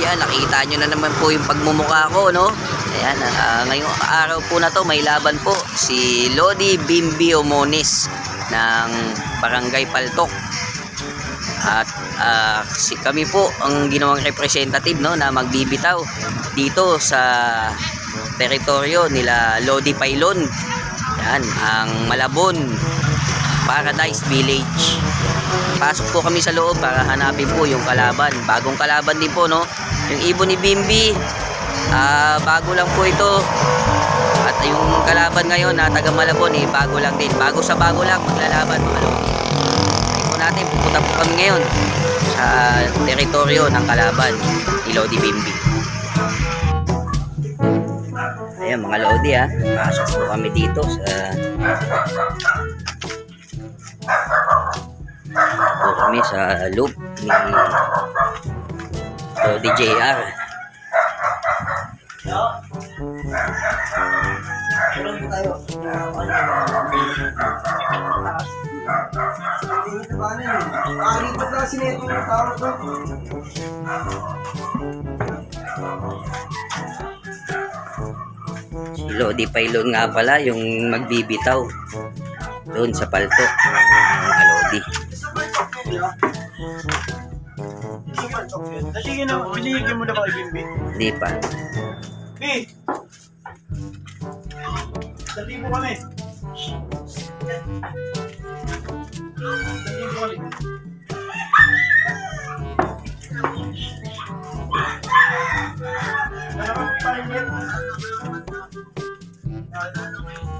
Ayan, nakita nyo na naman po yung pagmumukha ko, no? Ayan, ngayong araw po na to, may laban po si Lodi Bimbi Omones ng Barangay Paltok. At kami po ang ginawang representative, no, na magbibitaw dito sa teritoryo nila Lodi Pailon. Yan, ang Malabon Paradise Village. Pasok po kami sa loob para hanapin po yung kalaban. Bagong kalaban din po, no? Yung ibon ni Bimbi, bago lang po ito. At yung kalaban ngayon na taga Malabon, bago lang din. Bago sa bago lang maglalaban, mga lodi. Ayun po natin, pupunta po kami ngayon sa teritoryo ng kalaban ni Lodi Bimbi. Ayan mga lodi, pasok po kami dito sa kami sa loop ni Lodi JR. Si Lodi Pailon nga pala yung magbibitaw doon sa Paltok ng Lodi. Sige na, binigyan mo na ba kay Bimbi? Hindi pa. Bi! Dali mo kami. Dali mo kami.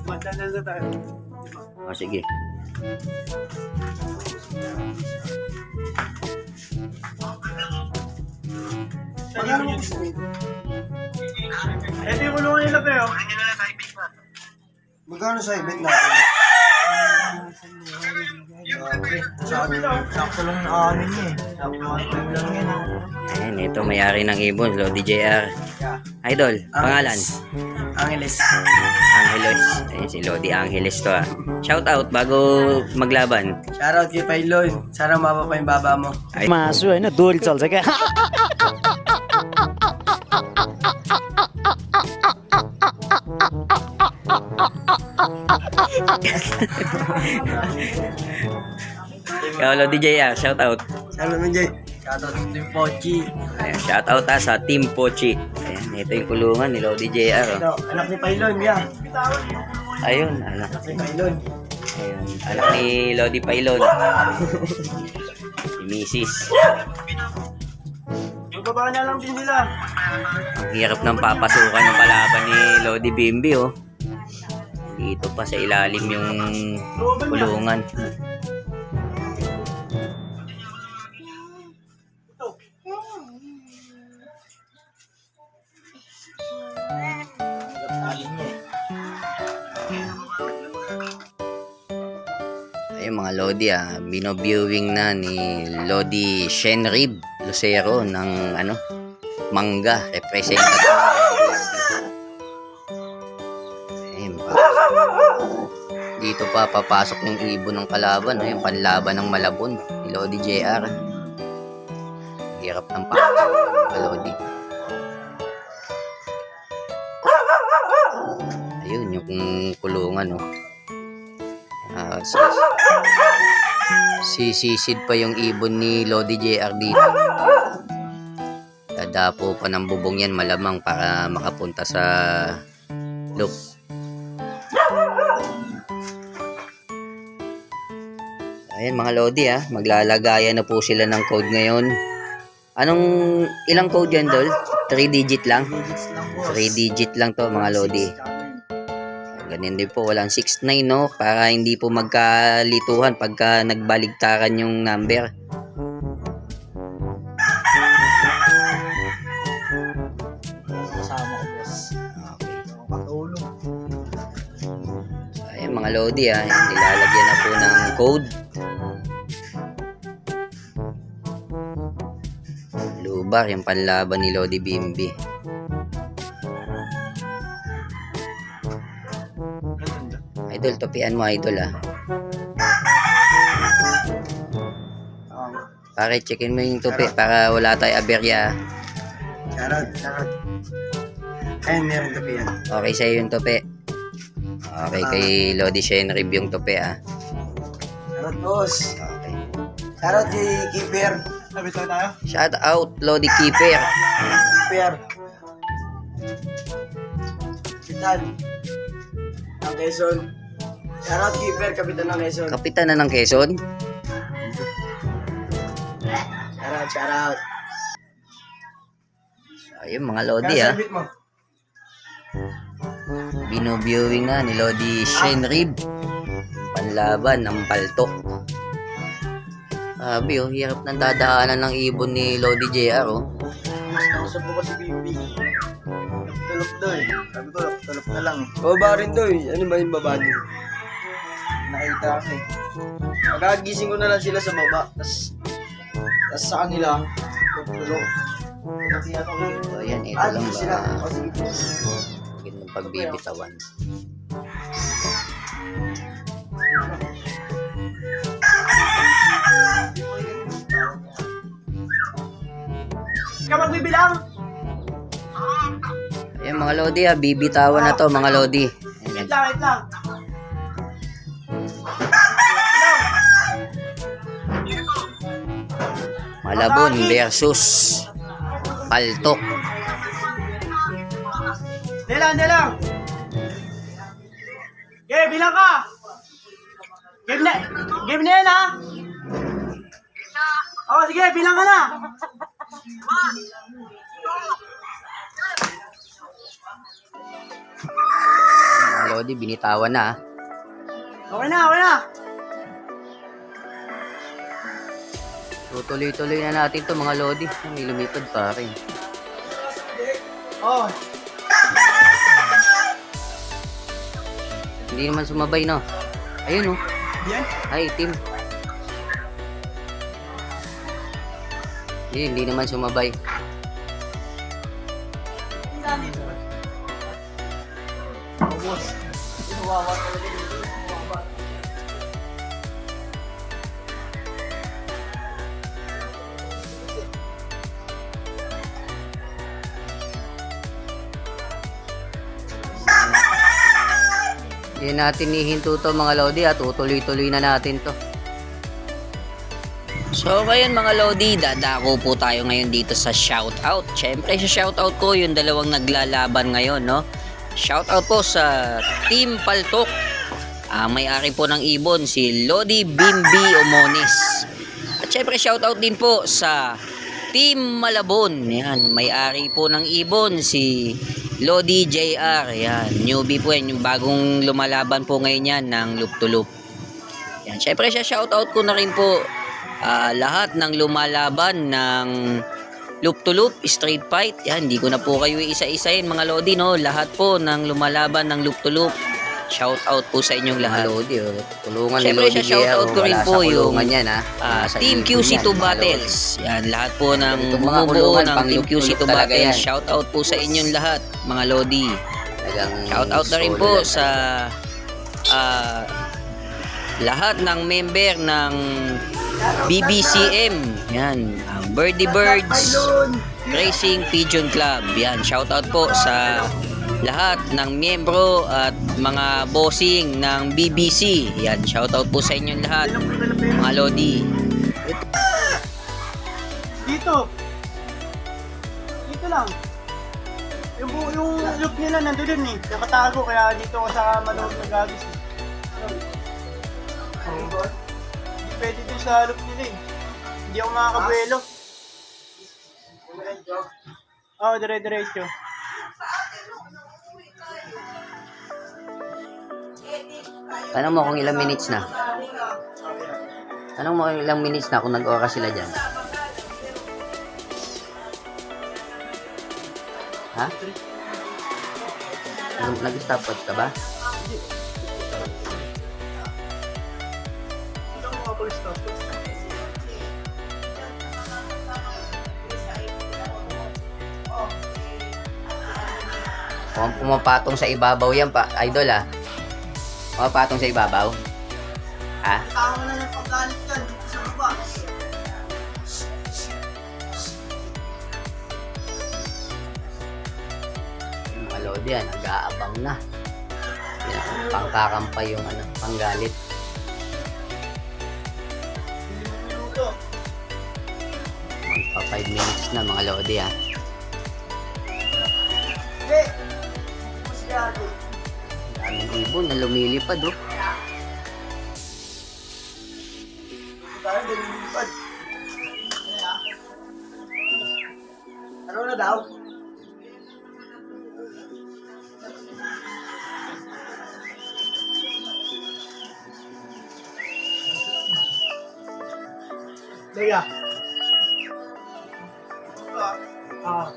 Magdadal na tayo. Sige. Ito yung kulungan nila pero. Magkano sa ibig natin? Sakto lang na amin niya eh. Sakto lang yan eh. Ayan, ito may-ari ng ibon, Lodi JR. Idol, pangalan? Angeles. Angeles. Ayan, si Lodi Angeles to Shout out bago maglaban. Shoutout kay Pailon. Sana mababa pa yung baba mo. मासु होइन दोरी चल्छ क्या Ikaw, Lodi JR, shout out. Sabi naman Jay. Shoutout kay Team Pochi. Ayan, shout out sa Team Pochi. Ayan, ito yung kulungan ni Lodi JR. Ito, anak ni Pailon, ya. Ayun, anak. Anak ni Pailon. Ayun, anak ni Lodi Pailon. Si Mrs. Yung baba na lang din nila. Ang hirap ng papasukan ng kalaban ni Lodi Bimbi, oh. Dito pa sa ilalim yung kulungan. Ayun mga Lodi, bino-viewing na ni Lodi Shenrib Lucero ng Mangga, representative. Ayun pa. Dito pa papasok yung ibon ng kalaban, yung panlaban ng Malabon ni Lodi JR. Hirap ng pasok ng Lodi. Ayun yung kulungan, oh. Sisisid pa yung ibon ni Lodi JR dito. Dadapo pa ng bubong yan malamang para makapunta sa loop. Ayan mga Lodi, maglalagayan na po sila ng code ngayon. Ilang code yan, Dol? 3 digit lang? 3 digit lang to mga Lodi. Ganyan din po, walang 69, no? Para hindi po magkalituhan pagka nagbaligtaran yung number. Kasama ko, boss. Okay. Patulong. So, ayan mga Lodi, nilalagyan na po ng code. Lubar, yung panlaban ni Lodi Bimbi. Idol, topian mo idol Pare, checkin mo yung tupi para wala tayo aberya. Charot. Ayun, meron tabi yan. Okay sa'yo yung tope. Okay, kay Lodi Shenrib yung tope, ah. Charot, boss. Okay. Charot, kay keeper. Sabi tayo. Shout out, Lodi Keeper. Keeper. Kapitan. Ang Quezon. Charot, keeper. Kapitan ng Quezon. Kapitan na ng Quezon. Charot. Ayun, mga Lodi, ah. Kasabit mo. Binoviewing na ni Lodi Shenrib. Panlaban ng paltok. Sabi, oh, hirap ng dadaanan ng ibon ni Lodi JR, oh. Mas nausap ko si Bibi. Tulog doy. Sabi ko, tulog na lang eh. Baba rin doy. Ano ba yung baba doy? Nakita ko eh. Pagkagising ko na lang sila sa baba. Tas sa kanila, tulog. So, ayan, ito lang ba magandang pagbibitawan. Ikaw magbibilang. Ayan, mga Lodi, ah, bibitawan na to, mga Lodi. Ayan. Wait lang. Malabon versus Paltok. Hindi lang. Okay, bilang ka. Game na yan, ha? Oo, sige, bilang ka na. Mga Lodi, binitawan na, ah. Okay na. Tutuloy-tuloy na natin to, mga Lodi. May lumipad pa rin. Oh, Hindi naman sumabay, no? Ayun, oh. yan. Ay, team. Hindi naman sumabay. Hindi natin hihinto to, mga Lodi, at tutuloy-tuloy na natin to. So ngayon, mga Lodi, dadako po tayo ngayon dito sa shoutout. Siyempre sa shoutout ko yung dalawang naglalaban ngayon, no? Shoutout po sa Team Paltok. May-ari po ng ibon si Lodi Bimbi Omones. At siyempre shoutout din po sa Team Malabon. Yan, may-ari po ng ibon si Lodi JR. Yan, newbie po yan, yung bagong lumalaban po ngayon yan ng loop to loop. Yan, syempre shoutout ko na rin po lahat ng lumalaban ng loop to loop, street fight. Yan, hindi ko na po kayo isa-isahin, mga Lodi, no? Lahat po ng lumalaban ng loop to loop. Shoutout po sa inyong lahat. Lodi, oh. Tulungan ni Lodi JR. Shoutout ko rin po yung Team QC2 Battles. Yan, lahat po ng bumubuo ng Team QC2 Battles. Shoutout po sa inyong lahat, mga Lodi. Shoutout na rin po sa lahat ng member ng BBCM. Yan, Birdie Birds Racing Pigeon Club. Yan, shoutout po sa lahat ng miyembro at mga bossing ng BBC. Yan, shoutout po sa inyong lahat, mga Lodi. Dito lang. Yung loop nila nandun eh. Nakatago kaya dito ako sa maloob ng gagis. Hindi pwede din sa loop nila eh. Hindi ako makakabuelo. Oo, dire-diretso. Tanong mo kung ilang minutes na. Tanong mo kung ilang minutes na kung nag-oras sila dyan. Ha? Nag-stopwatch ka ba? Hindi ako makapag-stop. Kung pumapatong sa ibabaw yan pa, idol, ah. Pumapatong sa ibabaw. Ha? Tama na ng paggalit yan dito sa baba. Lodi yan, nag-aabang na. Yan, pangkakampay yung panggalit. Magpa 5 minutes na mga Lodi ha. Daming ibon na lumilipad oh. Ano na daw? Liga. Ah.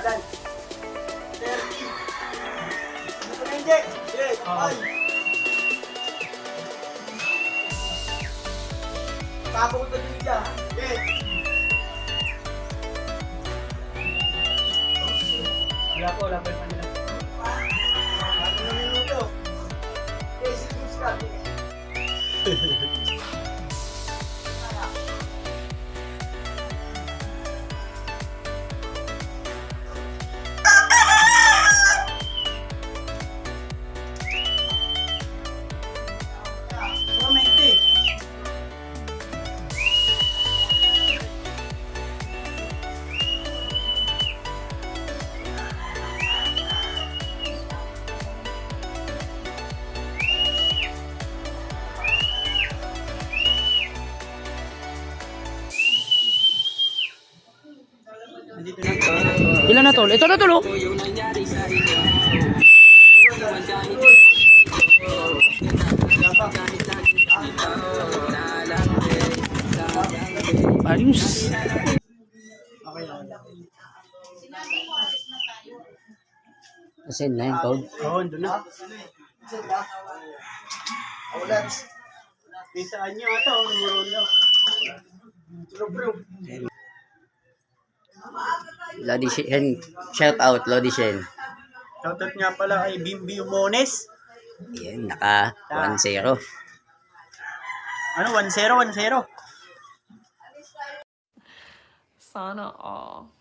Dan. 30. Ano na hindi? Yes. Ay. Tapos na dito. Yes. Wala po yung kanila. Ano na minuto? Yes, it's good. Pero may tea. Nandito na. Ilan na tol? Ito na tol oh. Ayos. Okay lang. Kasi na yun, Toad. Oo, doon na. Aulats. Pisaan nyo ata, rumurolo. Lodi Shen. Shout out, Lodi Shen. Shoutout nga pala kay Bimbi Umones. Yan, naka 1-0. Ano, 1-0, 1-0. Sana all.